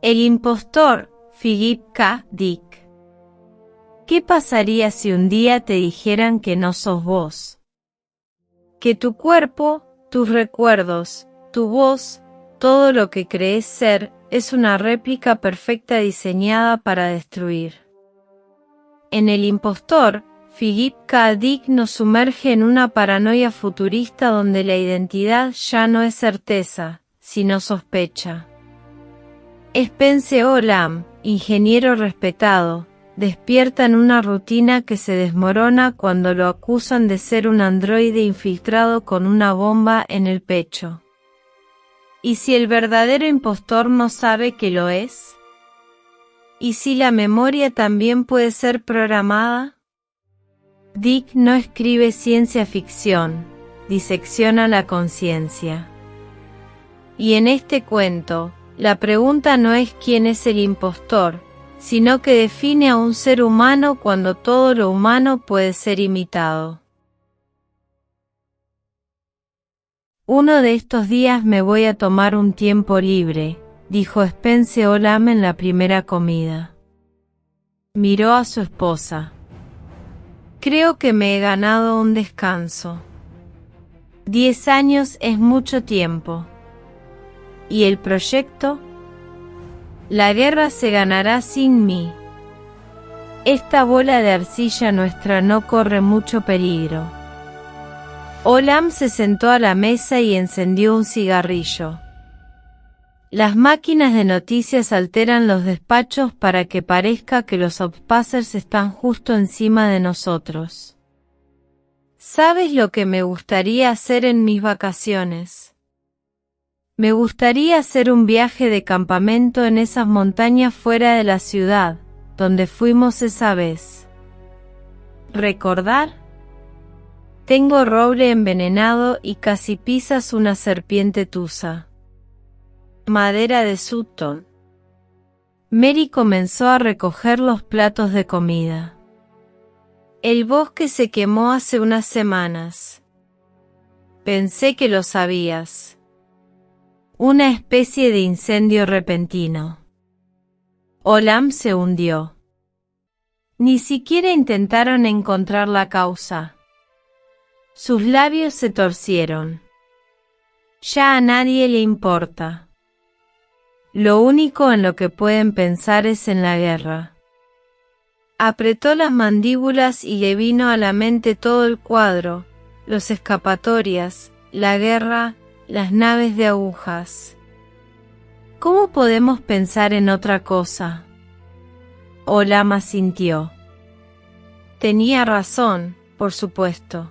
El impostor, Philip K. Dick. ¿Qué pasaría si un día te dijeran que no sos vos? Que tu cuerpo, tus recuerdos, tu voz, todo lo que crees ser, es una réplica perfecta diseñada para destruir. En El impostor, Philip K. Dick nos sumerge en una paranoia futurista donde la identidad ya no es certeza, sino sospecha. Spence Olam, ingeniero respetado, despierta en una rutina que se desmorona cuando lo acusan de ser un androide infiltrado con una bomba en el pecho. ¿Y si el verdadero impostor no sabe que lo es? ¿Y si la memoria también puede ser programada? Dick no escribe ciencia ficción, disecciona la conciencia. Y en este cuento, la pregunta no es quién es el impostor, sino que define a un ser humano cuando todo lo humano puede ser imitado. Uno de estos días me voy a tomar un tiempo libre, dijo Spence Olam en la primera comida. Miró a su esposa. Creo que me he ganado un descanso. 10 años es mucho tiempo. ¿Y el proyecto? La guerra se ganará sin mí. Esta bola de arcilla nuestra no corre mucho peligro. Olam se sentó a la mesa y encendió un cigarrillo. Las máquinas de noticias alteran los despachos para que parezca que los outpassers están justo encima de nosotros. ¿Sabes lo que me gustaría hacer en mis vacaciones? Me gustaría hacer un viaje de campamento en esas montañas fuera de la ciudad, donde fuimos esa vez. ¿Recordar? Tengo roble envenenado y casi pisas una serpiente tusa. Madera de Sutton. Mary comenzó a recoger los platos de comida. El bosque se quemó hace unas semanas. Pensé que lo sabías. Una especie de incendio repentino. Olam se hundió. Ni siquiera intentaron encontrar la causa. Sus labios se torcieron. Ya a nadie le importa. Lo único en lo que pueden pensar es en la guerra. Apretó las mandíbulas y le vino a la mente todo el cuadro, los escapatorias, la guerra, las naves de agujas. ¿Cómo podemos pensar en otra cosa? Olam asintió. Tenía razón, por supuesto.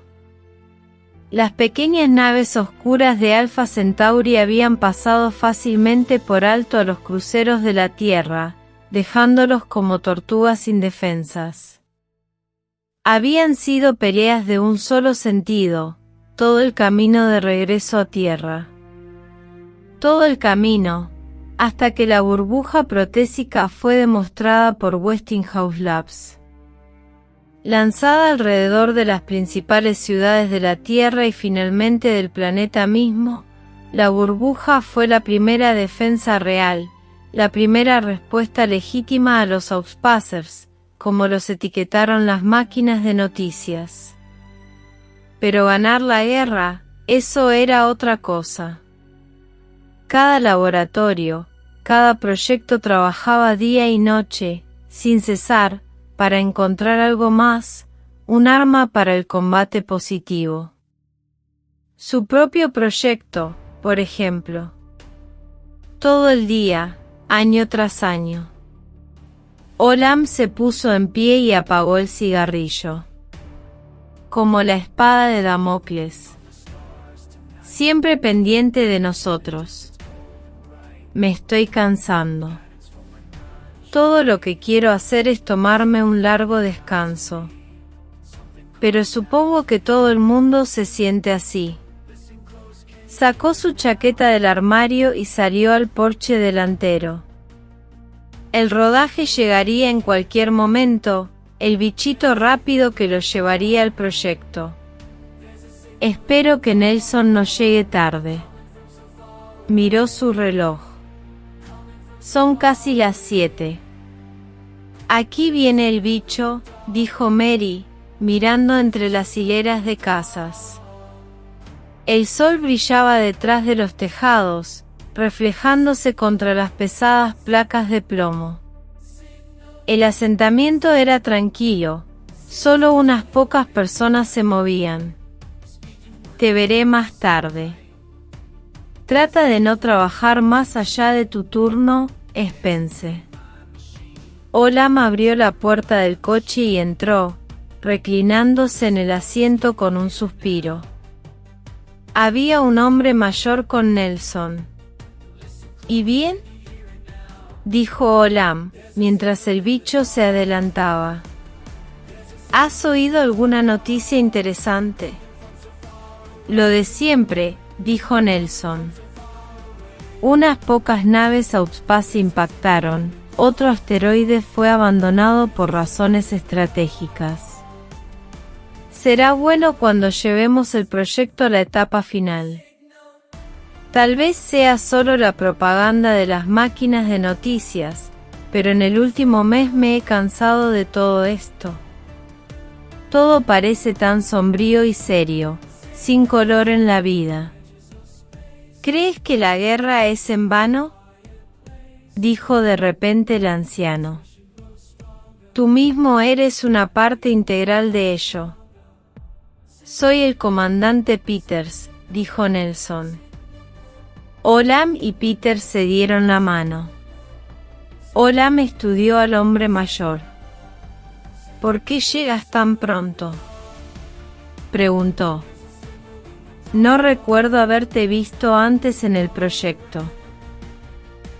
Las pequeñas naves oscuras de Alpha Centauri habían pasado fácilmente por alto a los cruceros de la Tierra, dejándolos como tortugas indefensas. Habían sido peleas de un solo sentido, todo el camino de regreso a tierra. Todo el camino, hasta que la burbuja protésica fue demostrada por Westinghouse Labs. Lanzada alrededor de las principales ciudades de la Tierra y finalmente del planeta mismo, la burbuja fue la primera defensa real, la primera respuesta legítima a los outpassers, como los etiquetaron las máquinas de noticias. Pero ganar la guerra, eso era otra cosa. Cada laboratorio, cada proyecto trabajaba día y noche, sin cesar, para encontrar algo más, un arma para el combate positivo. Su propio proyecto, por ejemplo. Todo el día, año tras año. Olam se puso en pie y apagó el cigarrillo. Como la espada de Damocles. Siempre pendiente de nosotros. Me estoy cansando. Todo lo que quiero hacer es tomarme un largo descanso. Pero supongo que todo el mundo se siente así. Sacó su chaqueta del armario y salió al porche delantero. El rodaje llegaría en cualquier momento, el bichito rápido que lo llevaría al proyecto. Espero que Nelson no llegue tarde. Miró su reloj. Son casi las 7. Aquí viene el bicho, dijo Mary, mirando entre las hileras de casas. El sol brillaba detrás de los tejados, reflejándose contra las pesadas placas de plomo. El asentamiento era tranquilo, solo unas pocas personas se movían. Te veré más tarde. Trata de no trabajar más allá de tu turno, Spence. Olam abrió la puerta del coche y entró, reclinándose en el asiento con un suspiro. Había un hombre mayor con Nelson. ¿Y bien?, dijo Olam, mientras el bicho se adelantaba. ¿Has oído alguna noticia interesante? Lo de siempre, dijo Nelson. Unas pocas naves Outspace impactaron, otro asteroide fue abandonado por razones estratégicas. Será bueno cuando llevemos el proyecto a la etapa final. Tal vez sea solo la propaganda de las máquinas de noticias, pero en el último mes me he cansado de todo esto. Todo parece tan sombrío y serio, sin color en la vida. ¿Crees que la guerra es en vano?, dijo de repente el anciano. Tú mismo eres una parte integral de ello. Soy el comandante Peters, dijo Nelson. Olam y Peters se dieron la mano. Olam estudió al hombre mayor. ¿Por qué llegas tan pronto?, preguntó. No recuerdo haberte visto antes en el proyecto.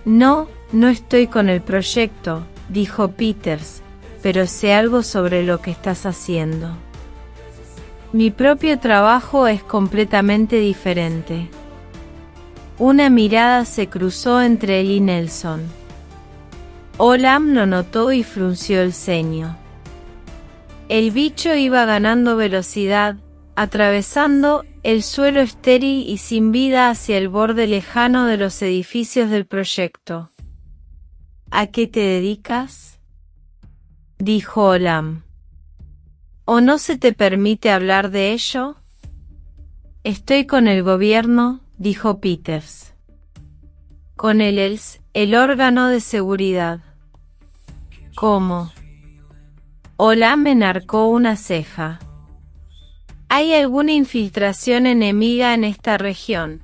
No estoy con el proyecto, dijo Peters, pero sé algo sobre lo que estás haciendo. Mi propio trabajo es completamente diferente. Una mirada se cruzó entre él y Nelson. Olam lo notó y frunció el ceño. El bicho iba ganando velocidad, atravesando el suelo estéril y sin vida hacia el borde lejano de los edificios del proyecto. ¿A qué te dedicas?, dijo Olam. ¿O no se te permite hablar de ello? Estoy con el gobierno, dijo Peters. Con el órgano de seguridad. ¿Cómo? Olam enarcó una ceja. ¿Hay alguna infiltración enemiga en esta región?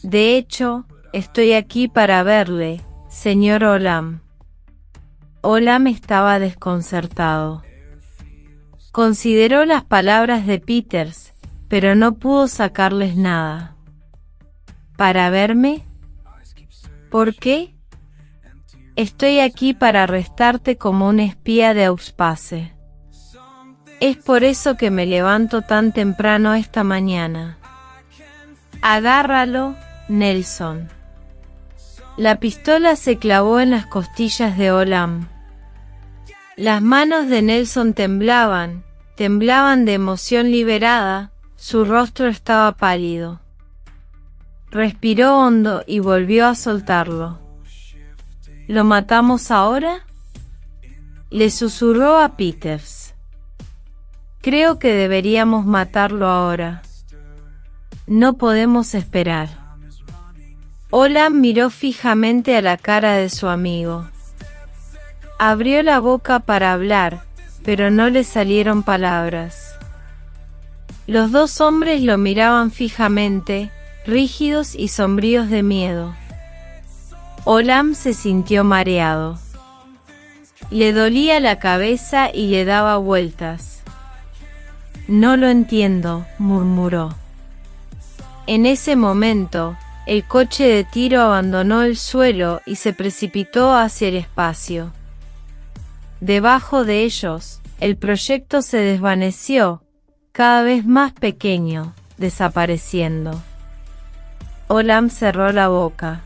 De hecho, estoy aquí para verle, señor Olam. Olam estaba desconcertado. Consideró las palabras de Peters, pero no pudo sacarles nada. ¿Para verme? ¿Por qué? Estoy aquí para arrestarte como un espía de Outspace. Es por eso que me levanto tan temprano esta mañana. Agárralo, Nelson. La pistola se clavó en las costillas de Olam. Las manos de Nelson temblaban de emoción liberada, su rostro estaba pálido. Respiró hondo y volvió a soltarlo. ¿Lo matamos ahora?, le susurró a Peters. Creo que deberíamos matarlo ahora. No podemos esperar. Olam miró fijamente a la cara de su amigo. Abrió la boca para hablar, pero no le salieron palabras. Los dos hombres lo miraban fijamente, rígidos y sombríos de miedo. Olam se sintió mareado. Le dolía la cabeza y le daba vueltas. No lo entiendo, murmuró. En ese momento, el coche de tiro abandonó el suelo y se precipitó hacia el espacio. Debajo de ellos, el proyecto se desvaneció, cada vez más pequeño, desapareciendo. Olam cerró la boca.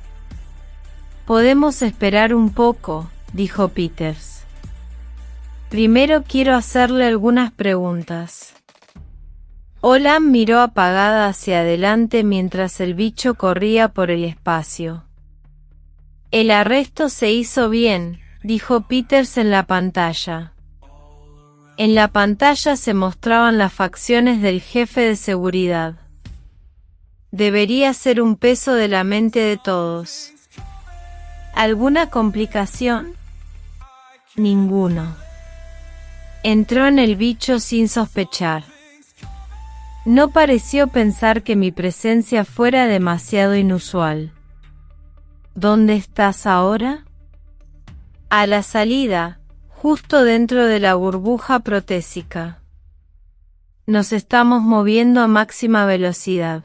Podemos esperar un poco, dijo Peters. Primero quiero hacerle algunas preguntas. Olam miró apagada hacia adelante mientras el bicho corría por el espacio. El arresto se hizo bien, dijo Peters en la pantalla. En la pantalla se mostraban las facciones del jefe de seguridad. Debería ser un peso de la mente de todos. ¿Alguna complicación? Ninguno. Entró en el bicho sin sospechar. No pareció pensar que mi presencia fuera demasiado inusual. ¿Dónde estás ahora? A la salida, justo dentro de la burbuja protésica. Nos estamos moviendo a máxima velocidad.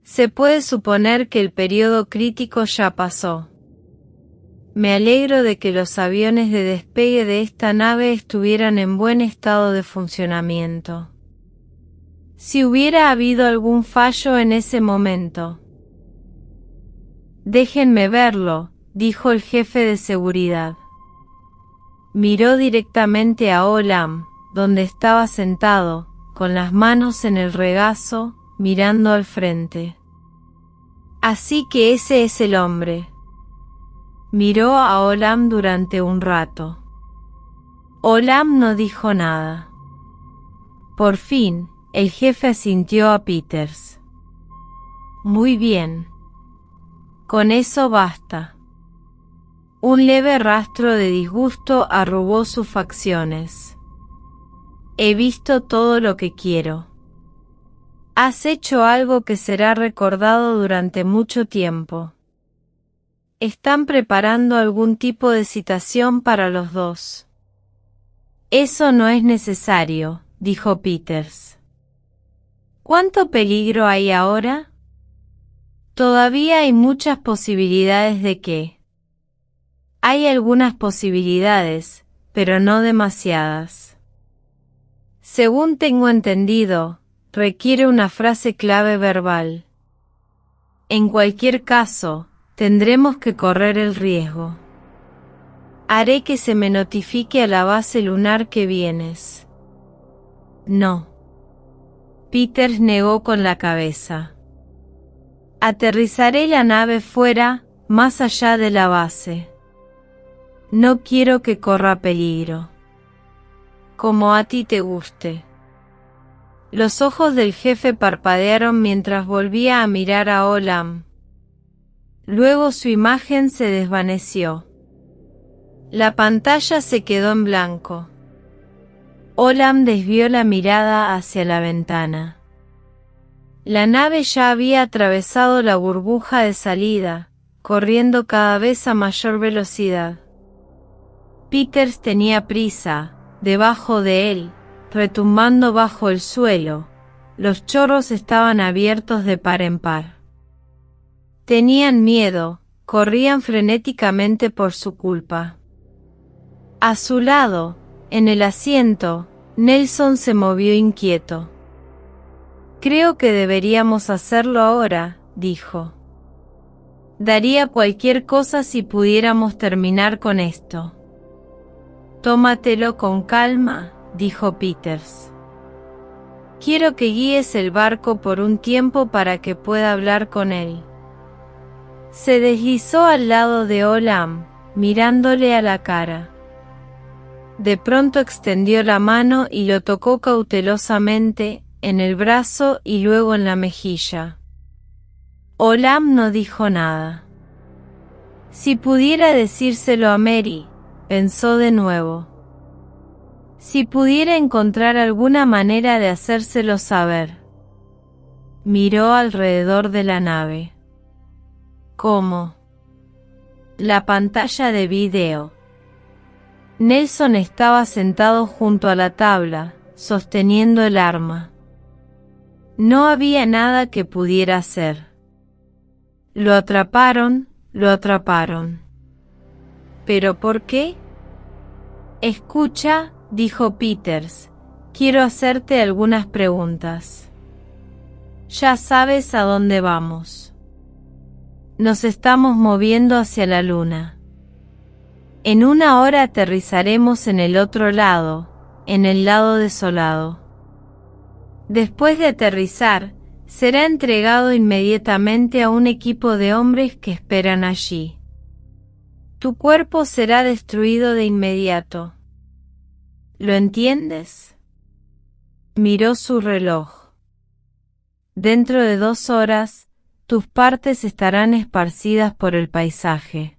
Se puede suponer que el periodo crítico ya pasó. Me alegro de que los aviones de despegue de esta nave estuvieran en buen estado de funcionamiento. Si hubiera habido algún fallo en ese momento. Déjenme verlo, dijo el jefe de seguridad. Miró directamente a Olam, donde estaba sentado, con las manos en el regazo, mirando al frente. Así que ese es el hombre. Miró a Olam durante un rato. Olam no dijo nada. Por fin, el jefe asintió a Peters. Muy bien. Con eso basta. Un leve rastro de disgusto arrugó sus facciones. He visto todo lo que quiero. Has hecho algo que será recordado durante mucho tiempo. Están preparando algún tipo de citación para los dos. Eso no es necesario, dijo Peters. ¿Cuánto peligro hay ahora? Todavía hay muchas posibilidades de que. Hay algunas posibilidades, pero no demasiadas. Según tengo entendido, requiere una frase clave verbal. En cualquier caso, tendremos que correr el riesgo. Haré que se me notifique a la base lunar que vienes. No. Peters negó con la cabeza. Aterrizaré la nave fuera, más allá de la base. No quiero que corra peligro. Como a ti te guste. Los ojos del jefe parpadearon mientras volvía a mirar a Olam. Luego su imagen se desvaneció. La pantalla se quedó en blanco. Olam desvió la mirada hacia la ventana. La nave ya había atravesado la burbuja de salida, corriendo cada vez a mayor velocidad. Peters tenía prisa, debajo de él, retumbando bajo el suelo. Los chorros estaban abiertos de par en par. Tenían miedo, corrían frenéticamente por su culpa. A su lado, en el asiento, Nelson se movió inquieto. Creo que deberíamos hacerlo ahora, dijo. Daría cualquier cosa si pudiéramos terminar con esto. Tómatelo con calma, dijo Peters. Quiero que guíes el barco por un tiempo para que pueda hablar con él. Se deslizó al lado de Olam, mirándole a la cara. De pronto extendió la mano y lo tocó cautelosamente, en el brazo y luego en la mejilla. Olam no dijo nada. Si pudiera decírselo a Mary, pensó de nuevo. Si pudiera encontrar alguna manera de hacérselo saber. Miró alrededor de la nave. ¿Cómo? La pantalla de video. Nelson estaba sentado junto a la tabla, sosteniendo el arma. No había nada que pudiera hacer. Lo atraparon, lo atraparon. ¿Pero por qué? Escucha, dijo Peters, quiero hacerte algunas preguntas. Ya sabes a dónde vamos. Nos estamos moviendo hacia la luna. En 1 hora aterrizaremos en el otro lado, en el lado desolado. Después de aterrizar, será entregado inmediatamente a un equipo de hombres que esperan allí. Tu cuerpo será destruido de inmediato. ¿Lo entiendes? Miró su reloj. Dentro de 2 horas, tus partes estarán esparcidas por el paisaje.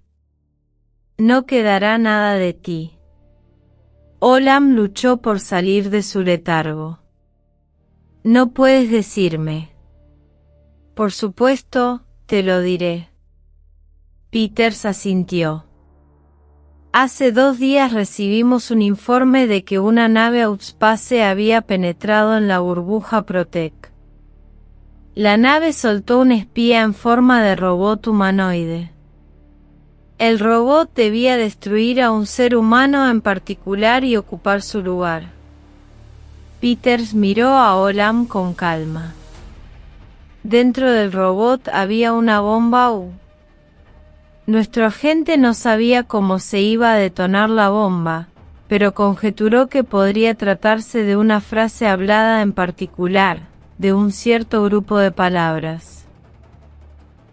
No quedará nada de ti. Olam luchó por salir de su letargo. No puedes decirme. Por supuesto, te lo diré. Peters asintió. Hace 2 días recibimos un informe de que una nave Outspace había penetrado en la burbuja Protec. La nave soltó un espía en forma de robot humanoide. El robot debía destruir a un ser humano en particular y ocupar su lugar. Peters miró a Olam con calma. Dentro del robot había una bomba U. Nuestro agente no sabía cómo se iba a detonar la bomba, pero conjeturó que podría tratarse de una frase hablada en particular, de un cierto grupo de palabras.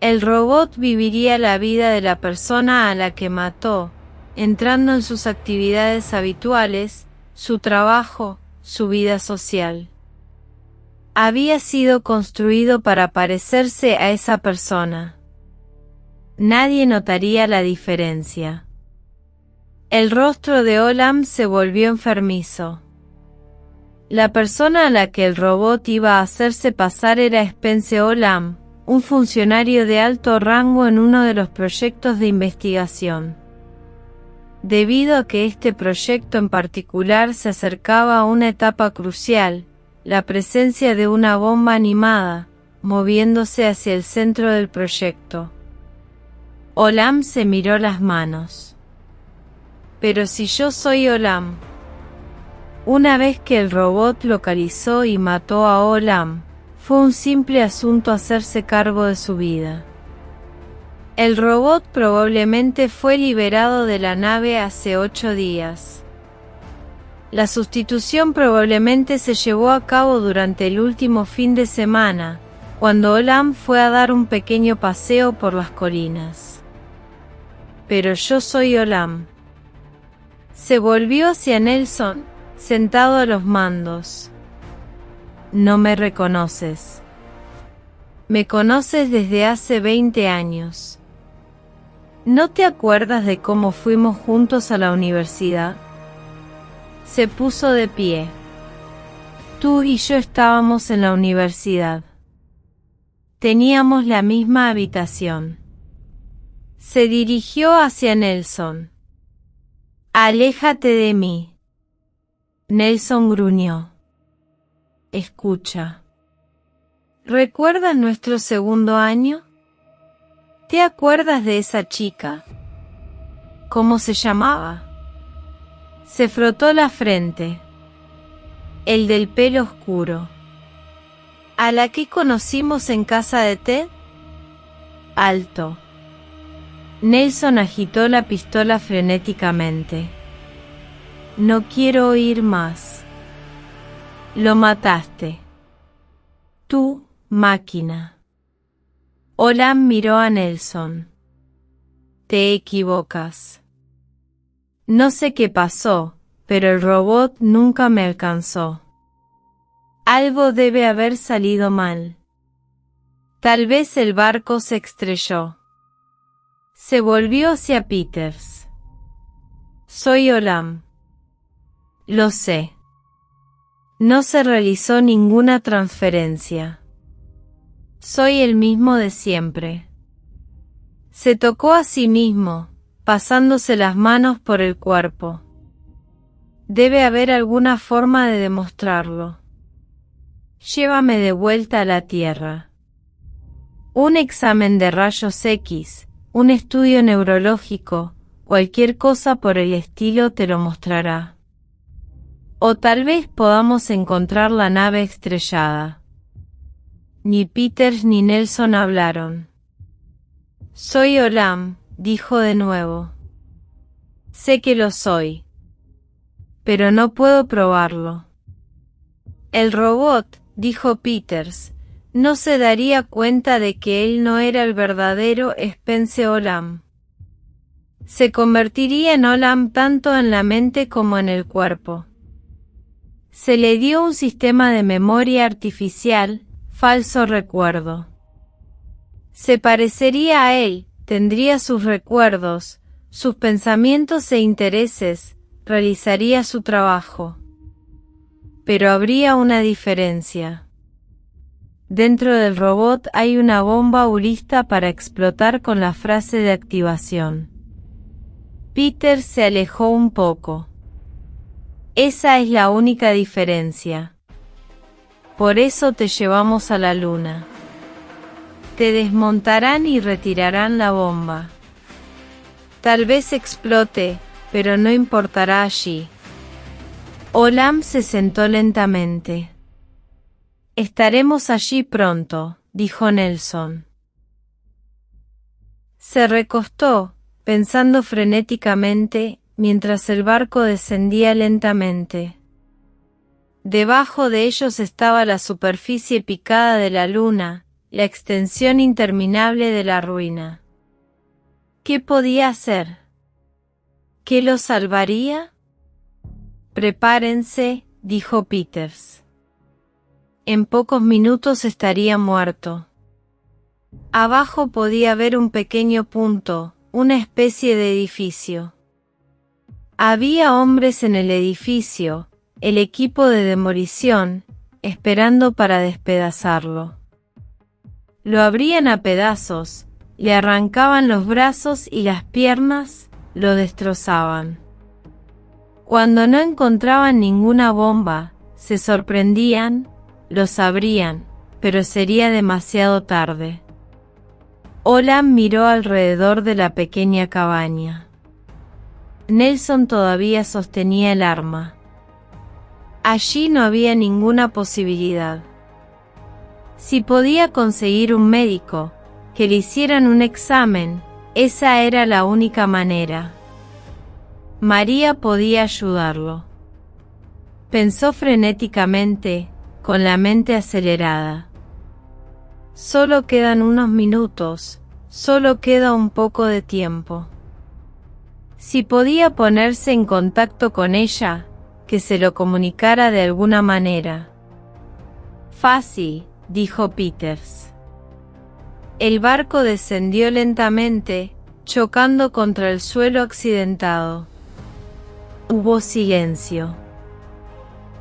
El robot viviría la vida de la persona a la que mató, entrando en sus actividades habituales, su trabajo, su vida social. Había sido construido para parecerse a esa persona. Nadie notaría la diferencia. El rostro de Olam se volvió enfermizo. La persona a la que el robot iba a hacerse pasar era Spence Olam, un funcionario de alto rango en uno de los proyectos de investigación. Debido a que este proyecto en particular se acercaba a una etapa crucial, la presencia de una bomba animada, moviéndose hacia el centro del proyecto. Olam se miró las manos. Pero si yo soy Olam. Una vez que el robot localizó y mató a Olam, fue un simple asunto hacerse cargo de su vida. El robot probablemente fue liberado de la nave hace 8 días. La sustitución probablemente se llevó a cabo durante el último fin de semana, cuando Olam fue a dar un pequeño paseo por las colinas. Pero yo soy Olam. Se volvió hacia Nelson, sentado a los mandos. No me reconoces. Me conoces desde hace 20 años. ¿No te acuerdas de cómo fuimos juntos a la universidad? Se puso de pie. Tú y yo estábamos en la universidad. Teníamos la misma habitación. Se dirigió hacia Nelson. Aléjate de mí. Nelson gruñó. Escucha. ¿Recuerdas nuestro segundo año? ¿Te acuerdas de esa chica? ¿Cómo se llamaba? Se frotó la frente. El del pelo oscuro. ¿A la que conocimos en casa de Ted? Alto. Nelson agitó la pistola frenéticamente. No quiero oír más. Lo mataste. Tú, máquina. Olam miró a Nelson. Te equivocas. No sé qué pasó, pero el robot nunca me alcanzó. Algo debe haber salido mal. Tal vez el barco se estrelló. Se volvió hacia Peters. Soy Olam. Lo sé. No se realizó ninguna transferencia. Soy el mismo de siempre. Se tocó a sí mismo, pasándose las manos por el cuerpo. Debe haber alguna forma de demostrarlo. Llévame de vuelta a la Tierra. Un examen de rayos X, un estudio neurológico, cualquier cosa por el estilo te lo mostrará. O tal vez podamos encontrar la nave estrellada. Ni Peters ni Nelson hablaron. Soy Olam, dijo de nuevo. Sé que lo soy. Pero no puedo probarlo. El robot, dijo Peters, no se daría cuenta de que él no era el verdadero Spence Olam. Se convertiría en Olam tanto en la mente como en el cuerpo. Se le dio un sistema de memoria artificial, falso recuerdo. Se parecería a él, tendría sus recuerdos, sus pensamientos e intereses, realizaría su trabajo. Pero habría una diferencia. Dentro del robot hay una bomba lista para explotar con la frase de activación. Peter se alejó un poco. Esa es la única diferencia. Por eso te llevamos a la luna. Te desmontarán y retirarán la bomba. Tal vez explote, pero no importará allí. Olam se sentó lentamente. Estaremos allí pronto, dijo Nelson. Se recostó, pensando frenéticamente, mientras el barco descendía lentamente. Debajo de ellos estaba la superficie picada de la luna, la extensión interminable de la ruina. ¿Qué podía hacer? ¿Qué los salvaría? Prepárense, dijo Peters. En pocos minutos estaría muerto. Abajo podía ver un pequeño punto, una especie de edificio. Había hombres en el edificio, el equipo de demolición, esperando para despedazarlo. Lo abrían a pedazos, le arrancaban los brazos y las piernas, lo destrozaban. Cuando no encontraban ninguna bomba, se sorprendían, lo sabrían, pero sería demasiado tarde. Olam miró alrededor de la pequeña cabaña. Nelson todavía sostenía el arma. Allí no había ninguna posibilidad. Si podía conseguir un médico, que le hicieran un examen, esa era la única manera. María podía ayudarlo. Pensó frenéticamente, con la mente acelerada. Solo quedan unos minutos, solo queda un poco de tiempo. Si podía ponerse en contacto con ella, que se lo comunicara de alguna manera. Fácil, dijo Peters. El barco descendió lentamente, chocando contra el suelo accidentado. Hubo silencio.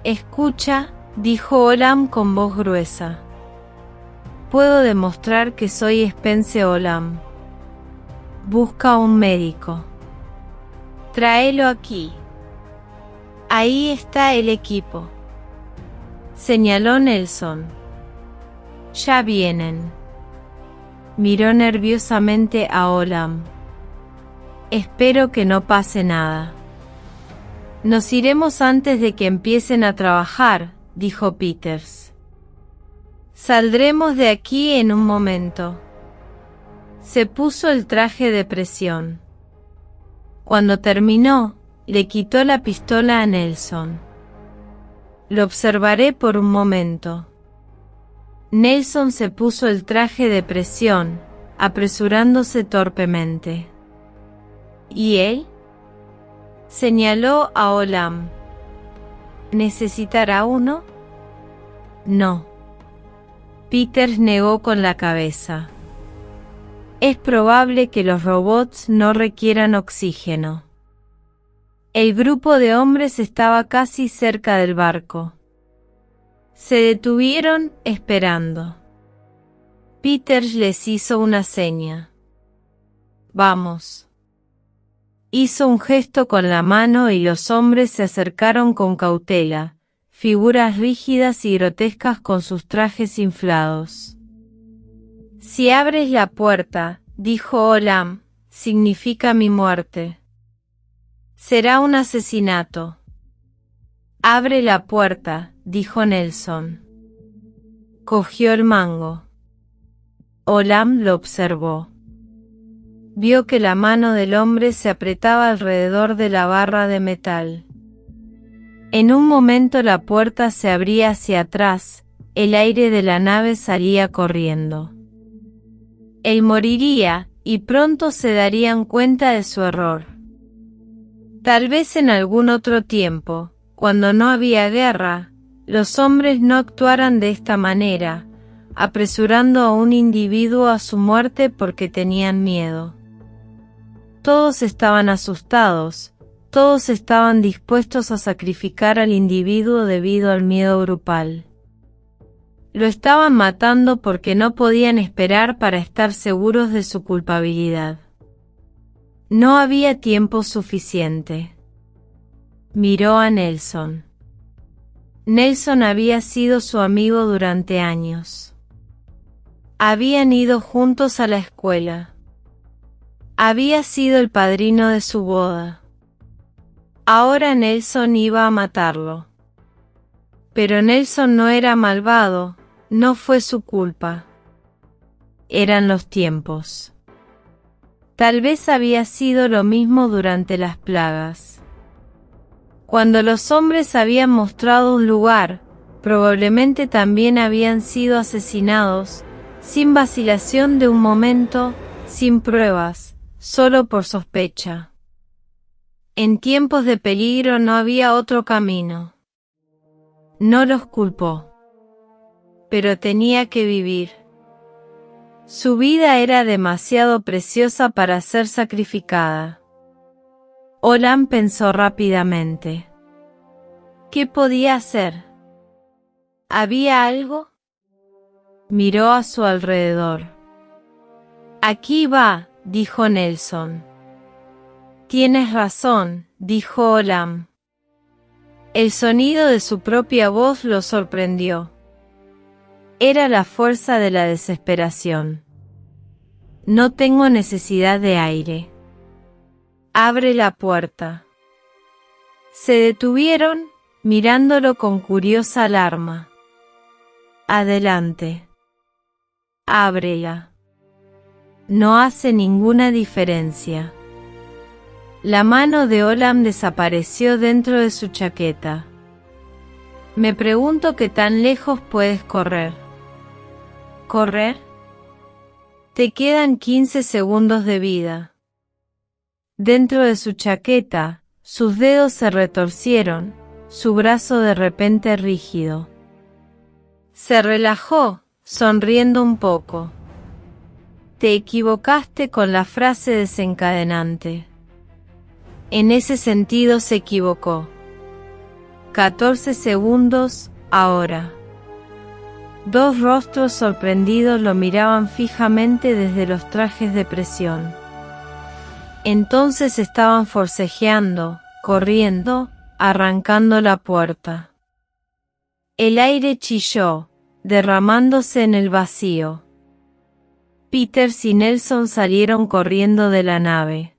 Escucha, dijo Olam con voz gruesa. Puedo demostrar que soy Spence Olam. Busca un médico. Tráelo aquí. Ahí está el equipo. Señaló Nelson. Ya vienen. Miró nerviosamente a Olam. Espero que no pase nada. Nos iremos antes de que empiecen a trabajar, dijo Peters. Saldremos de aquí en un momento. Se puso el traje de presión. Cuando terminó, le quitó la pistola a Nelson. Lo observaré por un momento. Nelson se puso el traje de presión, apresurándose torpemente. ¿Y él? Señaló a Olam. ¿Necesitará uno? No. Peters negó con la cabeza. Es probable que los robots no requieran oxígeno. El grupo de hombres estaba casi cerca del barco. Se detuvieron, esperando. Peters les hizo una seña. Vamos. Hizo un gesto con la mano y los hombres se acercaron con cautela, figuras rígidas y grotescas con sus trajes inflados. Si abres la puerta, dijo Olam, significa mi muerte. Será un asesinato. Abre la puerta, dijo Nelson. Cogió el mango. Olam lo observó. Vio que la mano del hombre se apretaba alrededor de la barra de metal. En un momento la puerta se abría hacia atrás, el aire de la nave salía corriendo. Él moriría, y pronto se darían cuenta de su error. Tal vez en algún otro tiempo, cuando no había guerra, los hombres no actuaran de esta manera, apresurando a un individuo a su muerte porque tenían miedo. Todos estaban asustados, todos estaban dispuestos a sacrificar al individuo debido al miedo grupal. Lo estaban matando porque no podían esperar para estar seguros de su culpabilidad. No había tiempo suficiente. Miró a Nelson. Nelson había sido su amigo durante años. Habían ido juntos a la escuela. Había sido el padrino de su boda. Ahora Nelson iba a matarlo. Pero Nelson no era malvado, no fue su culpa. Eran los tiempos. Tal vez había sido lo mismo durante las plagas. Cuando los hombres habían mostrado un lugar, probablemente también habían sido asesinados, sin vacilación de un momento, sin pruebas, solo por sospecha. En tiempos de peligro no había otro camino. No los culpó. Pero tenía que vivir. Su vida era demasiado preciosa para ser sacrificada. Olam pensó rápidamente. ¿Qué podía hacer? ¿Había algo? Miró a su alrededor. Aquí va, dijo Nelson. Tienes razón, dijo Olam. El sonido de su propia voz lo sorprendió. Era la fuerza de la desesperación. No tengo necesidad de aire. Abre la puerta. Se detuvieron, mirándolo con curiosa alarma. Adelante. Ábrela. No hace ninguna diferencia. La mano de Olam desapareció dentro de su chaqueta. Me pregunto qué tan lejos puedes correr. ¿Correr? Te quedan 15 segundos de vida. Dentro de su chaqueta, sus dedos se retorcieron, su brazo de repente rígido. Se relajó, sonriendo un poco. Te equivocaste con la frase desencadenante. En ese sentido se equivocó. 14 segundos, ahora. Dos rostros sorprendidos lo miraban fijamente desde los trajes de presión. Entonces estaban forcejeando, corriendo, arrancando la puerta. El aire chilló, derramándose en el vacío. Peters y Nelson salieron corriendo de la nave.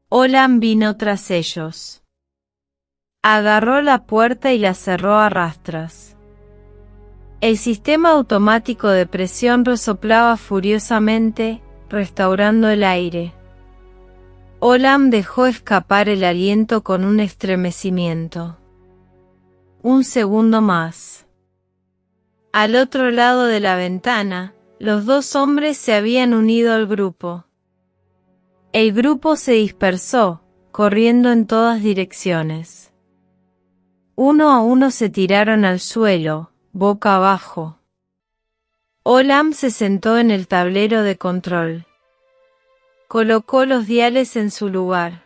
Olam vino tras ellos. Agarró la puerta y la cerró a rastras. El sistema automático de presión resoplaba furiosamente, restaurando el aire. Olam dejó escapar el aliento con un estremecimiento. Un segundo más. Al otro lado de la ventana, los dos hombres se habían unido al grupo. El grupo se dispersó, corriendo en todas direcciones. Uno a uno se tiraron al suelo, boca abajo. Olam se sentó en el tablero de control. Colocó los diales en su lugar.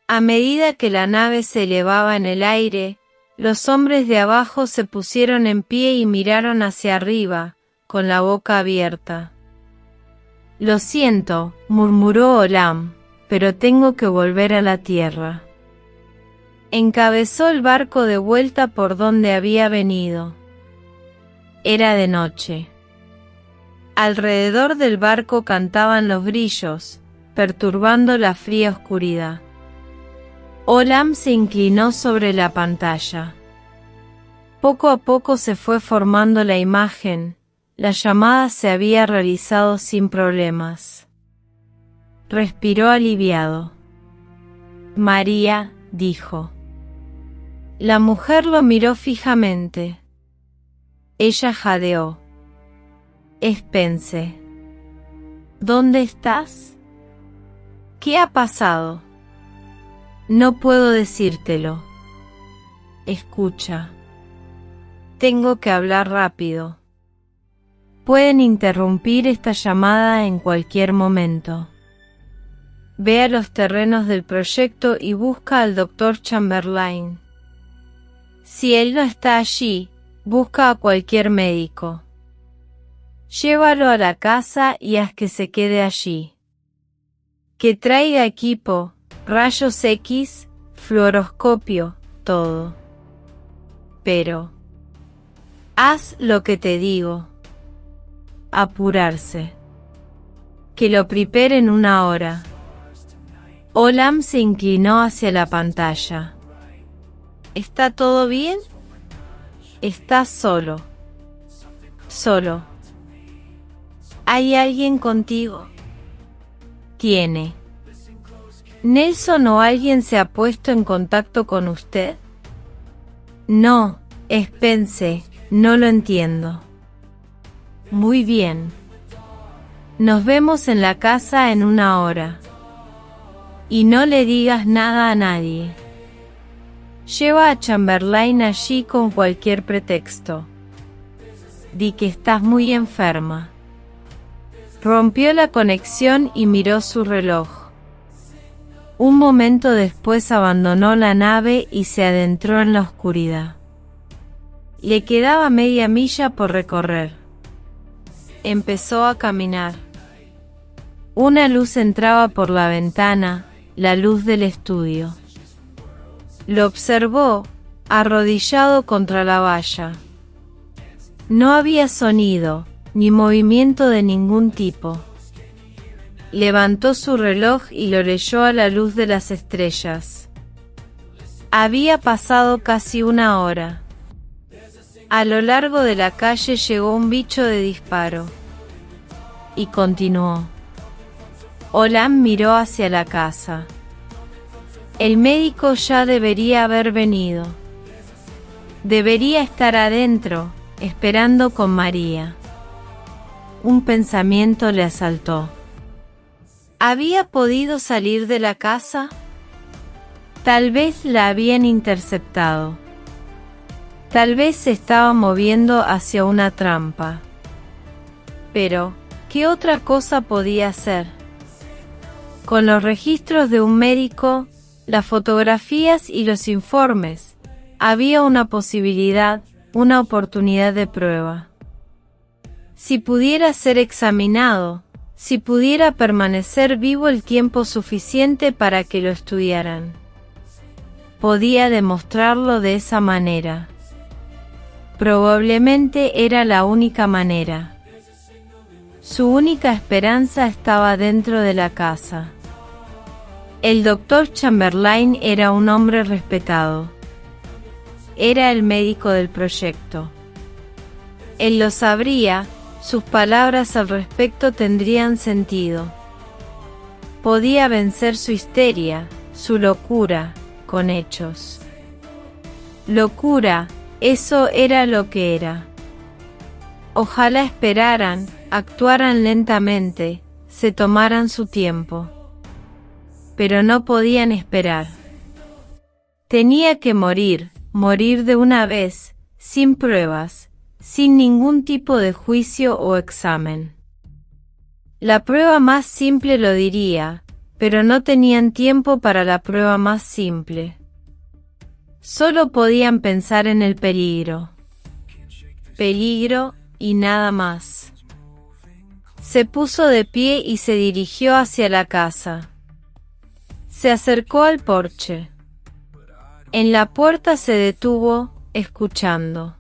A medida que la nave se elevaba en el aire, los hombres de abajo se pusieron en pie y miraron hacia arriba, con la boca abierta. Lo siento, murmuró Olam, pero tengo que volver a la tierra. Encabezó el barco de vuelta por donde había venido. Era de noche. Alrededor del barco cantaban los grillos, perturbando la fría oscuridad. Olam se inclinó sobre la pantalla. Poco a poco se fue formando la imagen. La llamada se había realizado sin problemas. Respiró aliviado. María, dijo. La mujer lo miró fijamente. Ella jadeó. Spence. ¿Dónde estás? ¿Qué ha pasado? No puedo decírtelo. Escucha. Tengo que hablar rápido. Pueden interrumpir esta llamada en cualquier momento. Ve a los terrenos del proyecto y busca al Dr. Chamberlain. Si él no está allí, busca a cualquier médico. Llévalo a la casa y haz que se quede allí. Que traiga equipo, rayos X, fluoroscopio, todo. Pero haz lo que te digo. Apurarse. Que lo preparen 1 hora. Olam se inclinó hacia la pantalla. ¿Está todo bien? Estás solo. Solo. ¿Hay alguien contigo? Tiene. ¿Nelson o alguien se ha puesto en contacto con usted? No, Spence, no lo entiendo. Muy bien. Nos vemos en la casa en 1 hora. Y no le digas nada a nadie. Lleva a Chamberlain allí con cualquier pretexto. Di que estás muy enferma. Rompió la conexión y miró su reloj. Un momento después abandonó la nave y se adentró en la oscuridad. Le quedaba media milla por recorrer. Empezó a caminar. Una luz entraba por la ventana, la luz del estudio. Lo observó, arrodillado contra la valla. No había sonido, ni movimiento de ningún tipo. Levantó su reloj y lo leyó a la luz de las estrellas. Había pasado casi 1 hora. A lo largo de la calle llegó un bicho de disparo. Y continuó. Olam miró hacia la casa. El médico ya debería haber venido. Debería estar adentro, esperando con María. Un pensamiento le asaltó. ¿Había podido salir de la casa? Tal vez la habían interceptado. Tal vez se estaba moviendo hacia una trampa. Pero, ¿qué otra cosa podía hacer? Con los registros de un médico, las fotografías y los informes, había una posibilidad, una oportunidad de prueba. Si pudiera ser examinado, si pudiera permanecer vivo el tiempo suficiente para que lo estudiaran. Podía demostrarlo de esa manera. Probablemente era la única manera. Su única esperanza estaba dentro de la casa. El Dr. Chamberlain era un hombre respetado. Era el médico del proyecto. Él lo sabría, sus palabras al respecto tendrían sentido. Podía vencer su histeria, su locura, con hechos. Locura, eso era lo que era. Ojalá esperaran, actuaran lentamente, se tomaran su tiempo. Pero no podían esperar. Tenía que morir, morir de una vez, sin pruebas, sin ningún tipo de juicio o examen. La prueba más simple lo diría, pero no tenían tiempo para la prueba más simple. Solo podían pensar en el peligro. Peligro y nada más. Se puso de pie y se dirigió hacia la casa. Se acercó al porche. En la puerta se detuvo, escuchando.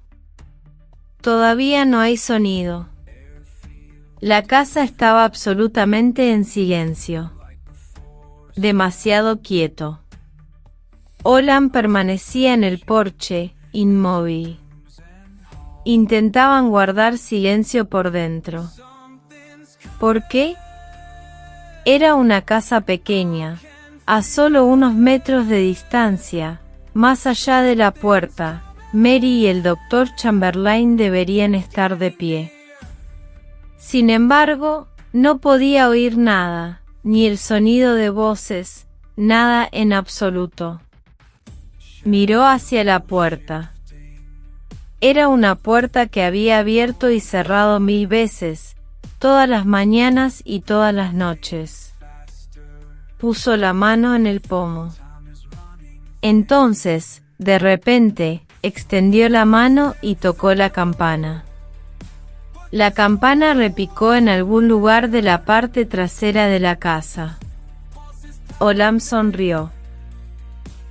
Todavía no hay sonido. La casa estaba absolutamente en silencio. Demasiado quieto. Olam permanecía en el porche, inmóvil. Intentaban guardar silencio por dentro. ¿Por qué? Era una casa pequeña, a solo unos metros de distancia, más allá de la puerta. Mary y el Dr. Chamberlain deberían estar de pie. Sin embargo, No podía oír nada, ni el sonido de voces, nada en absoluto. Miró hacia la puerta. Era una puerta que había abierto y cerrado 1000 veces, todas las mañanas y todas las noches. Puso la mano en el pomo. Entonces, de repente, extendió la mano y tocó la campana. La campana repicó en algún lugar de la parte trasera de la casa. Olam sonrió.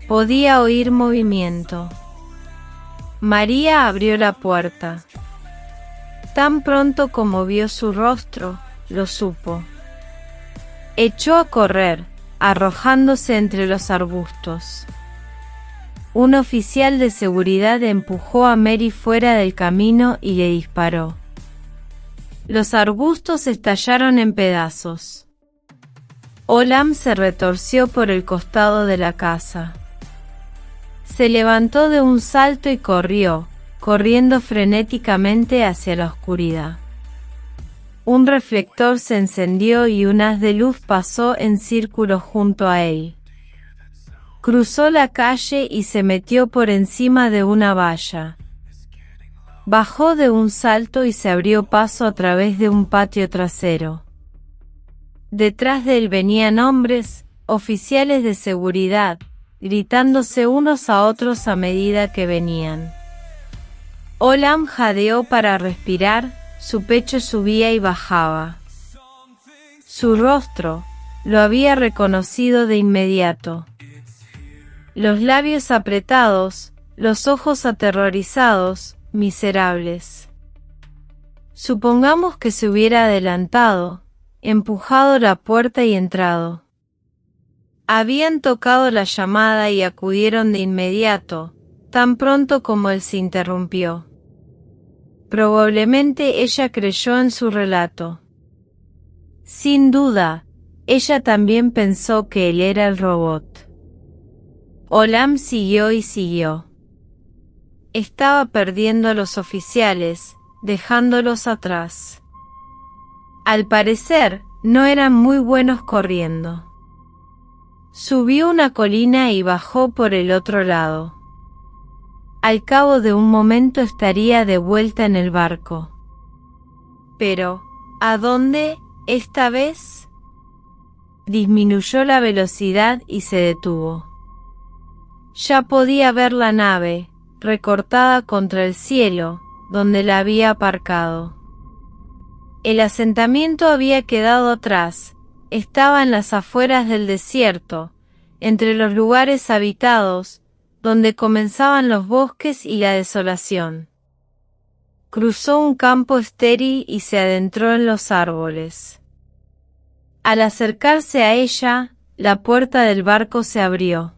Podía oír movimiento. María abrió la puerta. Tan pronto como vio su rostro, lo supo. Echó a correr, arrojándose entre los arbustos. Un oficial de seguridad empujó a Mary fuera del camino y le disparó. Los arbustos estallaron en pedazos. Olam se retorció por el costado de la casa. Se levantó de un salto y corrió, corriendo frenéticamente hacia la oscuridad. Un reflector se encendió y un haz de luz pasó en círculo junto a él. Cruzó la calle y se metió por encima de una valla. Bajó de un salto y se abrió paso a través de un patio trasero. Detrás de él venían hombres, oficiales de seguridad, gritándose unos a otros a medida que venían. Olam jadeó para respirar, su pecho subía y bajaba. Su rostro, lo había reconocido de inmediato. Los labios apretados, los ojos aterrorizados, miserables. Supongamos que se hubiera adelantado, empujado la puerta y entrado. Habían tocado la llamada y acudieron de inmediato, tan pronto como él se interrumpió. Probablemente ella creyó en su relato. Sin duda, ella también pensó que él era el robot. Olam siguió y siguió. Estaba perdiendo a los oficiales, dejándolos atrás. Al parecer, no eran muy buenos corriendo. Subió una colina y bajó por el otro lado. Al cabo de un momento estaría de vuelta en el barco. Pero, ¿a dónde, esta vez? Disminuyó la velocidad y se detuvo. Ya podía ver la nave, recortada contra el cielo, donde la había aparcado. El asentamiento había quedado atrás, estaba en las afueras del desierto, entre los lugares habitados, donde comenzaban los bosques y la desolación. Cruzó un campo estéril y se adentró en los árboles. Al acercarse a ella, la puerta del barco se abrió.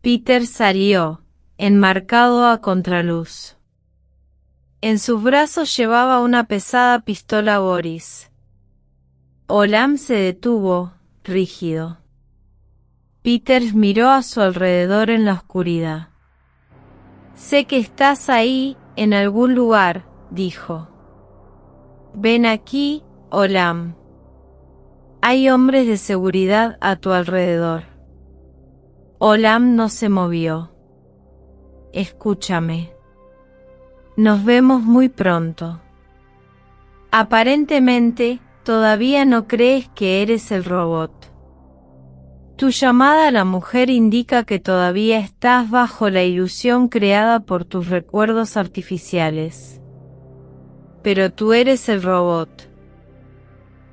Peter salió, enmarcado a contraluz. En sus brazos llevaba una pesada pistola Boris. Olam se detuvo, rígido. Peter miró a su alrededor en la oscuridad. «Sé que estás ahí, en algún lugar», dijo. «Ven aquí, Olam. Hay hombres de seguridad a tu alrededor». Olam no se movió. «Escúchame. Nos vemos muy pronto. Aparentemente, todavía no crees que eres el robot. Tu llamada a la mujer indica que todavía estás bajo la ilusión creada por tus recuerdos artificiales. Pero tú eres el robot.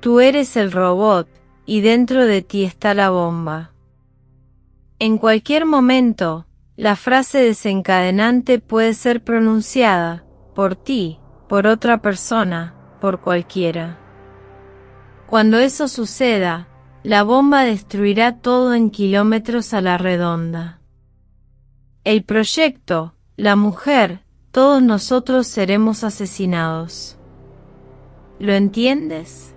Tú eres el robot, y dentro de ti está la bomba. En cualquier momento, la frase desencadenante puede ser pronunciada, por ti, por otra persona, por cualquiera. Cuando eso suceda, la bomba destruirá todo en kilómetros a la redonda. El proyecto, la mujer, todos nosotros seremos asesinados. ¿Lo entiendes?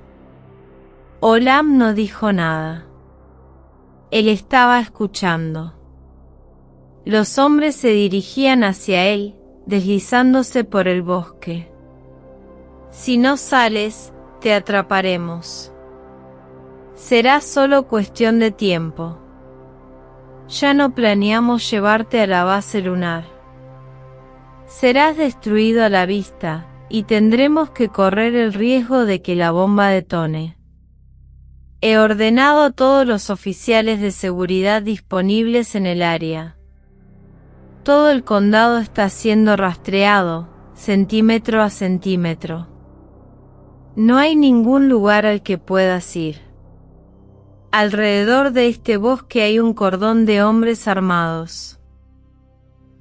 Olam no dijo nada. Él estaba escuchando. Los hombres se dirigían hacia él, deslizándose por el bosque. «Si no sales, te te atraparemos. Será solo cuestión de tiempo. Ya no planeamos llevarte a la base lunar. Serás destruido a la vista, y tendremos que correr el riesgo de que la bomba detone. He ordenado a todos los oficiales de seguridad disponibles en el área. Todo el condado está siendo rastreado, centímetro a centímetro. No hay ningún lugar al que puedas ir. Alrededor de este bosque hay un cordón de hombres armados.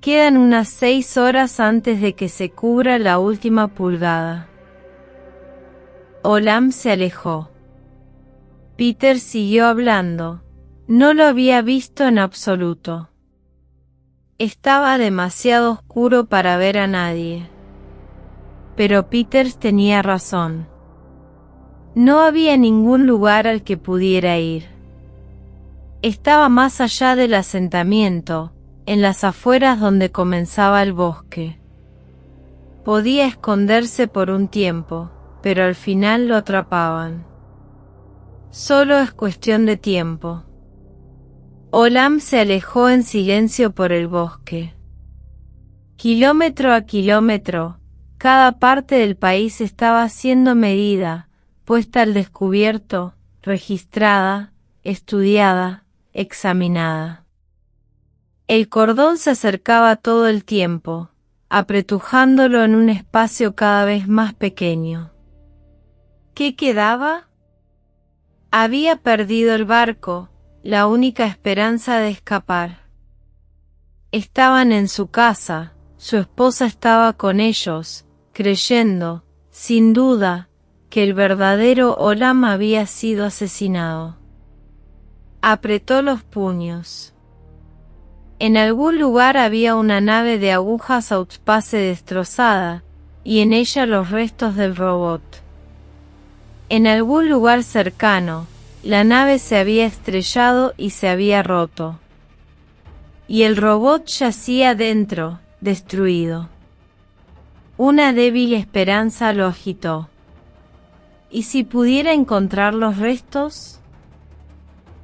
Quedan unas 6 horas antes de que se cubra la última pulgada. Olam se alejó. Peter siguió hablando. No lo había visto en absoluto. Estaba demasiado oscuro para ver a nadie. Pero Peter tenía razón. No había ningún lugar al que pudiera ir. Estaba más allá del asentamiento, en las afueras donde comenzaba el bosque. Podía esconderse por un tiempo, pero al final lo atrapaban. Solo es cuestión de tiempo. Olam se alejó en silencio por el bosque. Kilómetro a kilómetro, cada parte del país estaba siendo medida, puesta al descubierto, registrada, estudiada, examinada. El cordón se acercaba todo el tiempo, apretujándolo en un espacio cada vez más pequeño. ¿Qué quedaba? Había perdido el barco, la única esperanza de escapar. Estaban en su casa, su esposa estaba con ellos, creyendo, sin duda, que el verdadero Olam había sido asesinado. Apretó los puños. En algún lugar había una nave de agujas Outspace destrozada, y en ella los restos del robot. En algún lugar cercano, la nave se había estrellado y se había roto. Y el robot yacía dentro, destruido. Una débil esperanza lo agitó. ¿Y si pudiera encontrar los restos?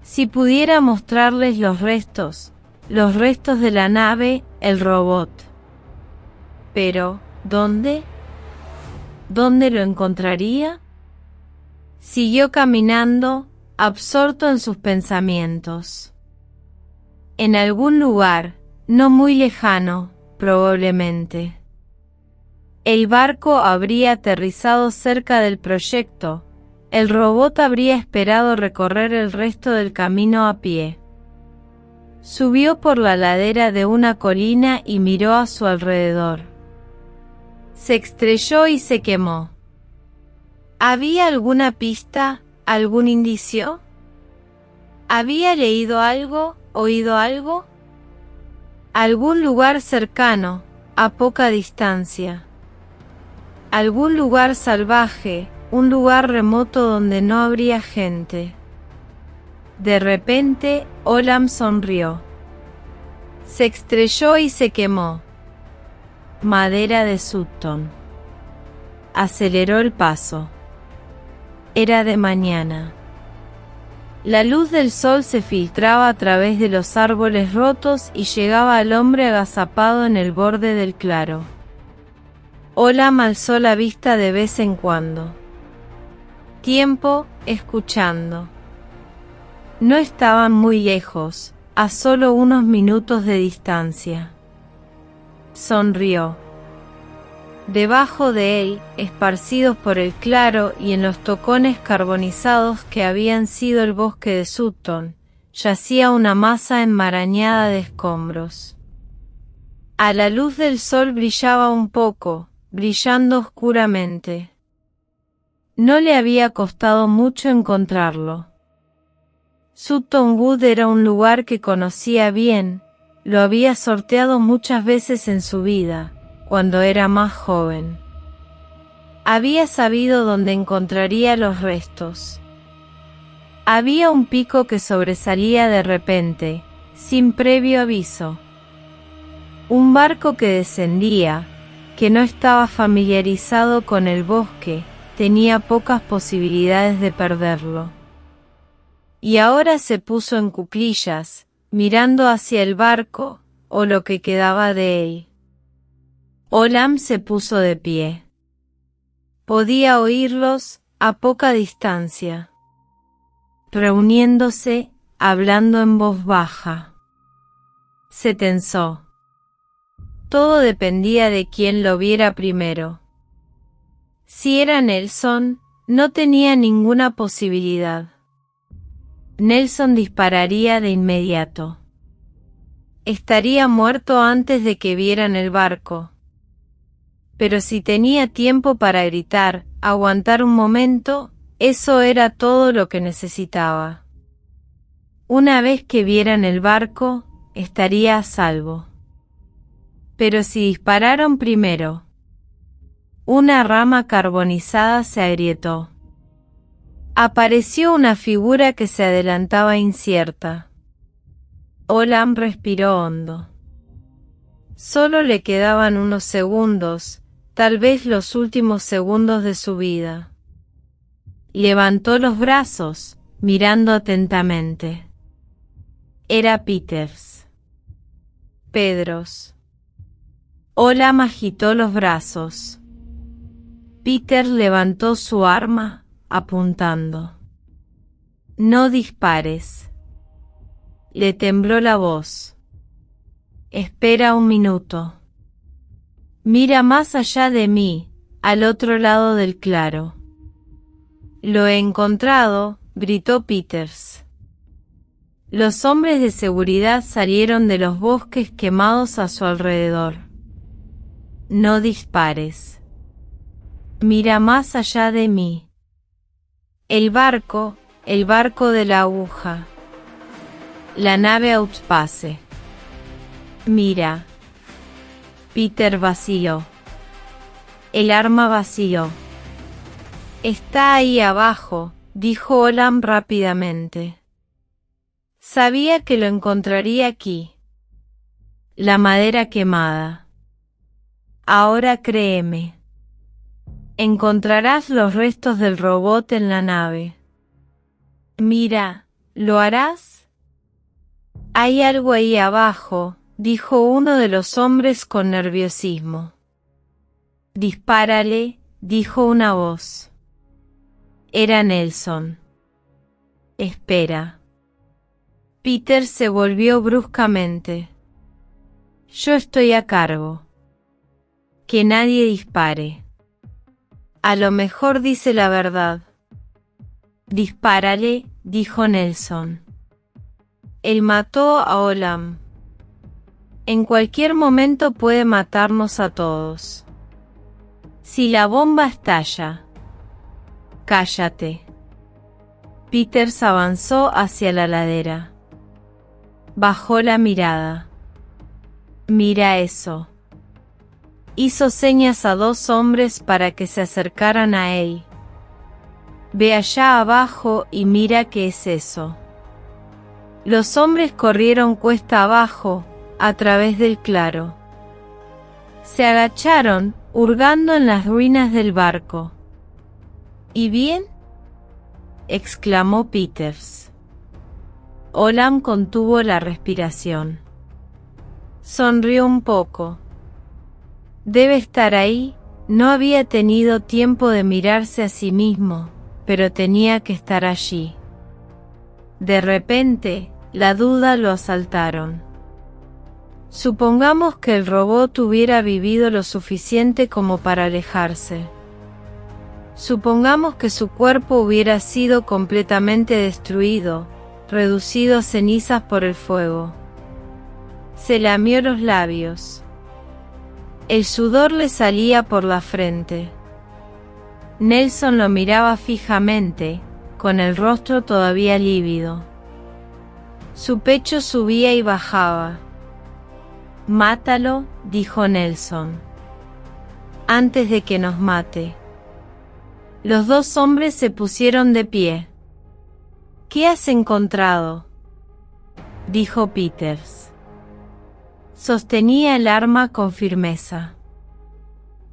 Si pudiera mostrarles los restos de la nave, el robot. Pero, ¿dónde? ¿Dónde lo encontraría? Siguió caminando, absorto en sus pensamientos. En algún lugar, no muy lejano, probablemente. El barco habría aterrizado cerca del proyecto. El robot habría esperado recorrer el resto del camino a pie. Subió por la ladera de una colina y miró a su alrededor. Se estrelló y se quemó. ¿Había alguna pista, algún indicio? ¿Había leído algo, oído algo? Algún lugar cercano, a poca distancia. Algún lugar salvaje, un lugar remoto donde no habría gente. De repente, Olam sonrió. Se estrelló y se quemó. Madera de Sutton. Aceleró el paso. Era de mañana. La luz del sol se filtraba a través de los árboles rotos y llegaba al hombre agazapado en el borde del claro. Olam alzó la vista de vez en cuando. Tiempo, escuchando. No estaban muy lejos, a solo unos minutos de distancia. Sonrió. Debajo de él, esparcidos por el claro y en los tocones carbonizados que habían sido el bosque de Sutton, yacía una masa enmarañada de escombros. A la luz del sol brillaba un poco, brillando oscuramente. No le había costado mucho encontrarlo. Sutton Wood era un lugar que conocía bien, lo había sorteado muchas veces en su vida, cuando era más joven. Había sabido dónde encontraría los restos. Había un pico que sobresalía de repente, sin previo aviso. Un barco que descendía, que no estaba familiarizado con el bosque, tenía pocas posibilidades de perderlo. Y ahora se puso en cuclillas, mirando hacia el barco, o lo que quedaba de él. Olam se puso de pie. Podía oírlos, a poca distancia. Reuniéndose, hablando en voz baja. Se tensó. Todo dependía de quién lo viera primero. Si era Nelson, no tenía ninguna posibilidad. Nelson dispararía de inmediato. Estaría muerto antes de que vieran el barco. Pero si tenía tiempo para gritar, aguantar un momento, eso era todo lo que necesitaba. Una vez que vieran el barco, estaría a salvo. Pero si dispararon primero, una rama carbonizada se agrietó. Apareció una figura que se adelantaba incierta. Olam respiró hondo. Solo le quedaban unos segundos, tal vez los últimos segundos de su vida. Levantó los brazos, mirando atentamente. Era Peters. Pedros. Olam agitó los brazos. Peter levantó su arma, apuntando. No dispares. Le tembló la voz. Espera un minuto. Mira más allá de mí, al otro lado del claro. Lo he encontrado, gritó Peters. Los hombres de seguridad salieron de los bosques quemados a su alrededor. No dispares. Mira más allá de mí. El barco de la aguja. La nave Outpace. Mira. Peter vació. El arma vació. Está ahí abajo, dijo Olam rápidamente. Sabía que lo encontraría aquí. La madera quemada. Ahora créeme. Encontrarás los restos del robot en la nave. Mira, ¿lo harás? Hay algo ahí abajo, dijo uno de los hombres con nerviosismo. Dispárale, dijo una voz. Era Nelson. Espera. Peter se volvió bruscamente. Yo estoy a cargo. Que nadie dispare. A lo mejor dice la verdad. Dispárale, dijo Nelson. Él mató a Olam. En cualquier momento puede matarnos a todos. Si la bomba estalla. Cállate. Peters avanzó hacia la ladera. Bajó la mirada. Mira eso. Hizo señas a dos hombres para que se acercaran a él. Ve allá abajo y mira qué es eso. Los hombres corrieron cuesta abajo, a través del claro. Se agacharon, hurgando en las ruinas del barco. ¿Y bien? Exclamó Peters. Olam contuvo la respiración. Sonrió un poco. Debe estar ahí, no había tenido tiempo de mirarse a sí mismo, pero tenía que estar allí. De repente, la duda lo asaltaron. Supongamos que el robot hubiera vivido lo suficiente como para alejarse. Supongamos que su cuerpo hubiera sido completamente destruido, reducido a cenizas por el fuego. Se lamió los labios. El sudor le salía por la frente. Nelson lo miraba fijamente, con el rostro todavía lívido. Su pecho subía y bajaba. Mátalo, dijo Nelson. Antes de que nos mate. Los dos hombres se pusieron de pie. ¿Qué has encontrado?, dijo Peters. Sostenía el arma con firmeza.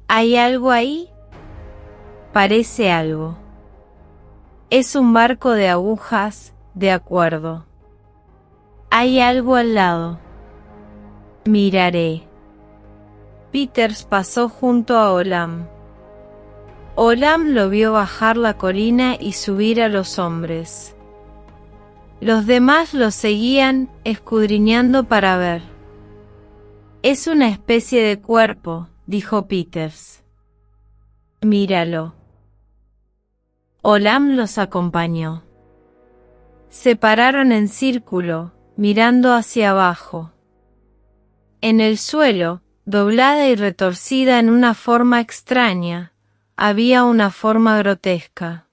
¿Hay algo ahí? Parece algo. Es un barco de agujas, de acuerdo. Hay algo al lado. Miraré. Peters pasó junto a Olam. Olam lo vio bajar la colina y subir a los hombres. Los demás lo seguían, escudriñando para ver. Es una especie de cuerpo, dijo Peters. Míralo. Olam los acompañó. Se pararon en círculo, mirando hacia abajo. En el suelo, doblada y retorcida en una forma extraña, había una forma grotesca.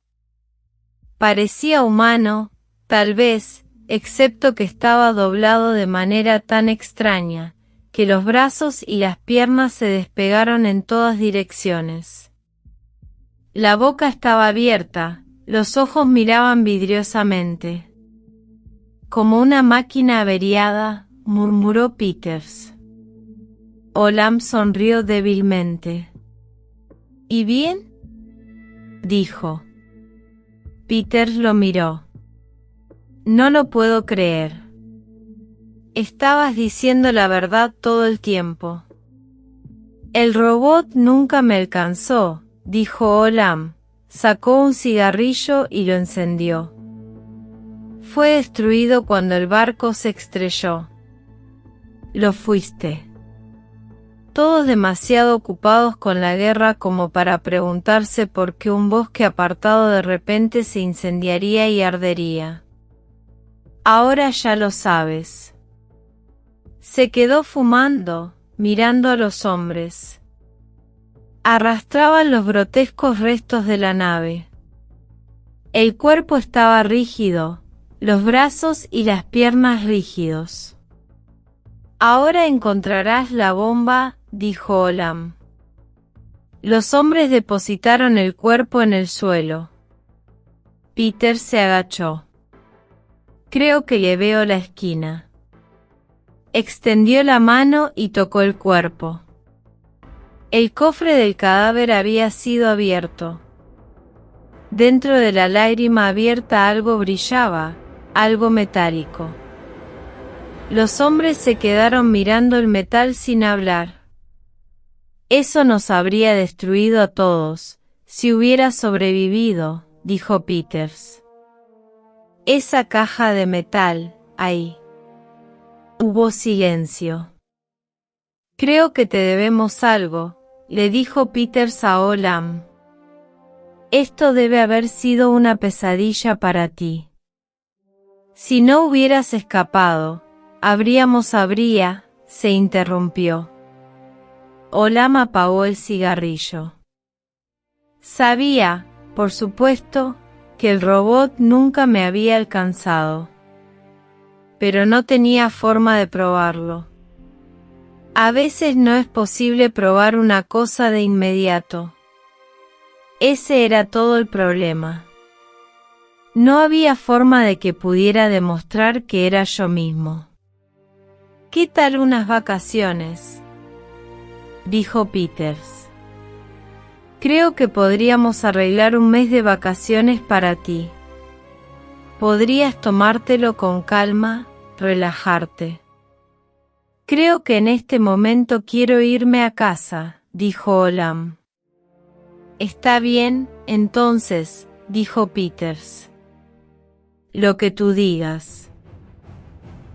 Parecía humano, tal vez, excepto que estaba doblado de manera tan extraña, que los brazos y las piernas se despegaron en todas direcciones. La boca estaba abierta, los ojos miraban vidriosamente. Como una máquina averiada, murmuró Peters. Olam sonrió débilmente. ¿Y bien? Dijo. Peters lo miró. No lo puedo creer. Estabas diciendo la verdad todo el tiempo. El robot nunca me alcanzó, dijo Olam. Sacó un cigarrillo y lo encendió. Fue destruido cuando el barco se estrelló. Lo fuiste. Todos demasiado ocupados con la guerra como para preguntarse por qué un bosque apartado de repente se incendiaría y ardería. Ahora ya lo sabes. Se quedó fumando, mirando a los hombres. Arrastraban los grotescos restos de la nave. El cuerpo estaba rígido, los brazos y las piernas rígidos. Ahora encontrarás la bomba, dijo Olam. Los hombres depositaron el cuerpo en el suelo. Peter se agachó. Creo que le veo la esquina. Extendió la mano y tocó el cuerpo. El cofre del cadáver había sido abierto. Dentro de la lágrima abierta algo brillaba, algo metálico. Los hombres se quedaron mirando el metal sin hablar. Eso nos habría destruido a todos, si hubiera sobrevivido, dijo Peters. Esa caja de metal, ahí. Hubo silencio. Creo que te debemos algo, le dijo Peters a Olam. Esto debe haber sido una pesadilla para ti. Si no hubieras escapado, se interrumpió. Olam apagó el cigarrillo. Sabía, por supuesto, que el robot nunca me había alcanzado. Pero no tenía forma de probarlo. A veces no es posible probar una cosa de inmediato. Ese era todo el problema. No había forma de que pudiera demostrar que era yo mismo. ¿Qué tal unas vacaciones?, dijo Peters. Creo que podríamos arreglar un mes de vacaciones para ti. Podrías tomártelo con calma, relajarte. Creo que en este momento quiero irme a casa, dijo Olam. Está bien, entonces, dijo Peters. Lo que tú digas.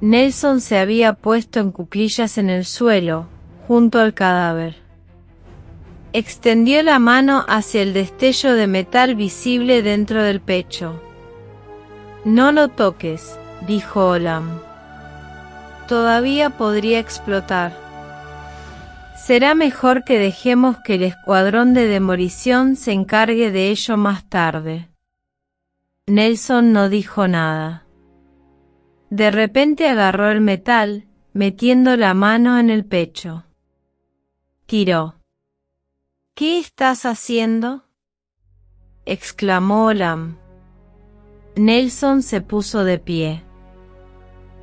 Nelson se había puesto en cuclillas en el suelo, junto al cadáver. Extendió la mano hacia el destello de metal visible dentro del pecho. No lo toques, dijo Olam. Todavía podría explotar. Será mejor que dejemos que el escuadrón de demolición se encargue de ello más tarde. Nelson no dijo nada. De repente agarró el metal, metiendo la mano en el pecho. Tiró. ¿Qué estás haciendo?, exclamó Olam. Nelson se puso de pie.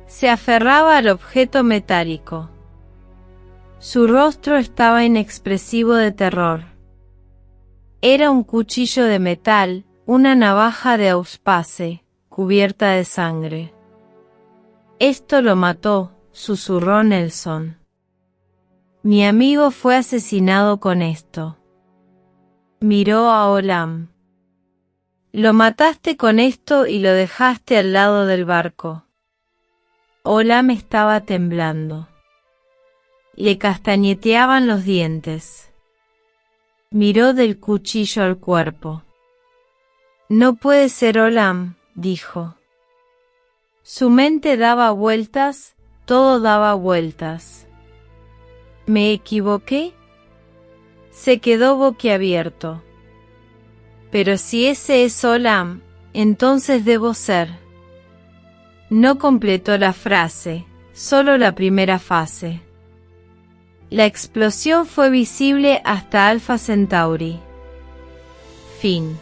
Se aferraba al objeto metálico. Su rostro estaba inexpresivo de terror. Era un cuchillo de metal, una navaja de Auspace, cubierta de sangre. Esto lo mató, susurró Nelson. Mi amigo fue asesinado con esto. Miró a Olam. Lo mataste con esto y lo dejaste al lado del barco. Olam estaba temblando. Le castañeteaban los dientes. Miró del cuchillo al cuerpo. No puede ser Olam, dijo. Su mente daba vueltas, todo daba vueltas. ¿Me equivoqué? Se quedó boquiabierto. Pero si ese es Olam, entonces debo ser. No completó la frase, solo la primera fase. La explosión fue visible hasta Alpha Centauri. Fin.